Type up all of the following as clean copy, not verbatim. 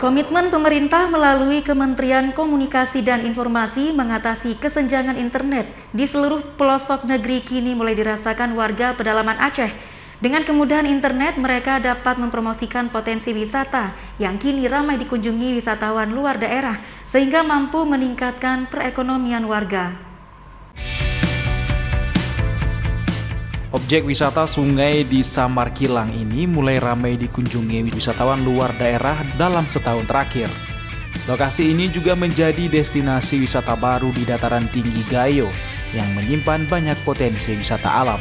Komitmen pemerintah melalui Kementerian Komunikasi dan Informasi mengatasi kesenjangan internet di seluruh pelosok negeri kini mulai dirasakan warga pedalaman Aceh. Dengan kemudahan internet, mereka dapat mempromosikan potensi wisata yang kini ramai dikunjungi wisatawan luar daerah, sehingga mampu meningkatkan perekonomian warga. Objek wisata sungai di Samar Kilang ini mulai ramai dikunjungi wisatawan luar daerah dalam setahun terakhir. Lokasi ini juga menjadi destinasi wisata baru di dataran tinggi Gayo yang menyimpan banyak potensi wisata alam.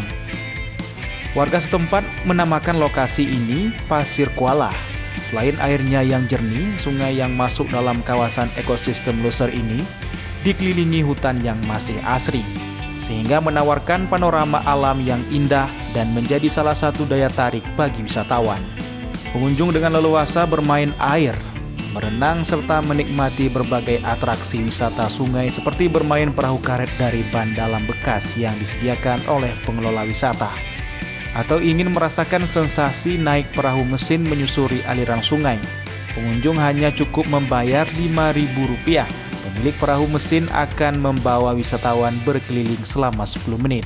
Warga setempat menamakan lokasi ini Pasir Kuala. Selain airnya yang jernih, sungai yang masuk dalam kawasan ekosistem Loser ini dikelilingi hutan yang masih asri, sehingga menawarkan panorama alam yang indah dan menjadi salah satu daya tarik bagi wisatawan. Pengunjung dengan leluasa bermain air, berenang, serta menikmati berbagai atraksi wisata sungai seperti bermain perahu karet dari ban dalam bekas yang disediakan oleh pengelola wisata. Atau ingin merasakan sensasi naik perahu mesin menyusuri aliran sungai, pengunjung hanya cukup membayar Rp5.000. Pemilik perahu mesin akan membawa wisatawan berkeliling selama 10 menit.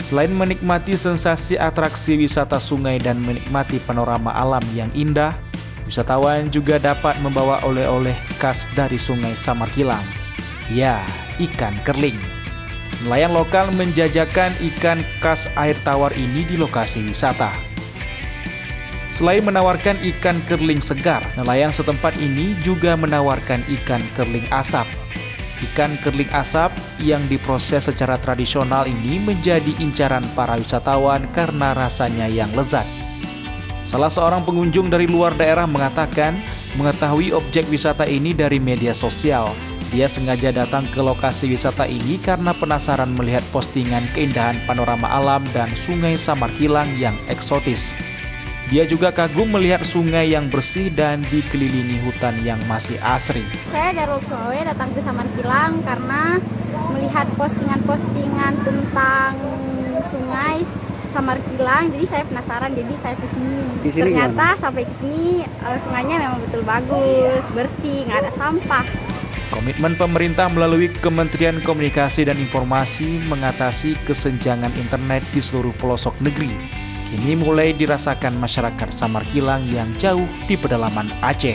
Selain menikmati sensasi atraksi wisata sungai dan menikmati panorama alam yang indah, wisatawan juga dapat membawa oleh-oleh khas dari sungai Samar Kilang. Ya, ikan kerling. Nelayan lokal menjajakan ikan khas air tawar ini di lokasi wisata. Selain menawarkan ikan kerling segar, nelayan setempat ini juga menawarkan ikan kerling asap. Ikan kerling asap yang diproses secara tradisional ini menjadi incaran para wisatawan karena rasanya yang lezat. Salah seorang pengunjung dari luar daerah mengatakan mengetahui objek wisata ini dari media sosial. Dia sengaja datang ke lokasi wisata ini karena penasaran melihat postingan keindahan panorama alam dan sungai Samar Kilang yang eksotis. Dia juga kagum melihat sungai yang bersih dan dikelilingi hutan yang masih asri. Saya dari Sulawesi datang ke Samar Kilang karena melihat postingan-postingan tentang sungai Samar Kilang, jadi saya penasaran, jadi saya kesini. Ternyata sampai ke sini sungainya memang betul bagus, bersih, nggak ada sampah. Komitmen pemerintah melalui Kementerian Komunikasi dan Informasi mengatasi kesenjangan internet di seluruh pelosok negeri kini mulai dirasakan masyarakat Samar Kilang yang jauh di pedalaman Aceh.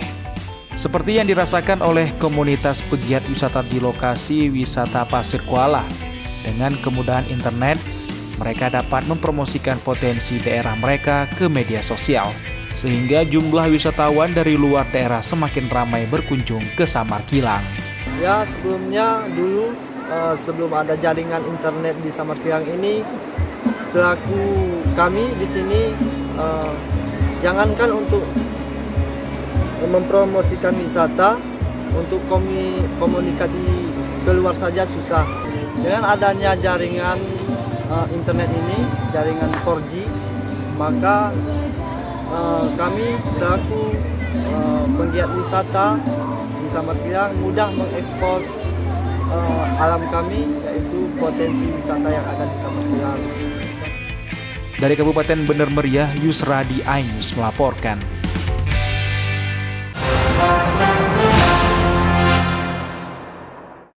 Seperti yang dirasakan oleh komunitas pegiat wisata di lokasi wisata Pasir Kuala. Dengan kemudahan internet, mereka dapat mempromosikan potensi daerah mereka ke media sosial, sehingga jumlah wisatawan dari luar daerah semakin ramai berkunjung ke Samar Kilang. Ya, sebelumnya dulu sebelum ada jaringan internet di Samar Kilang ini, selaku kami di sini jangankan untuk mempromosikan wisata, untuk komunikasi keluar saja susah. Dengan adanya jaringan internet ini, jaringan 4G, maka kami selaku penggiat wisata di Samar Kilang mudah mengekspos alam kami, yaitu potensi wisata yang ada di Samar Kilang. Dari Kabupaten Bener Meriah, Yusradi Ainus melaporkan.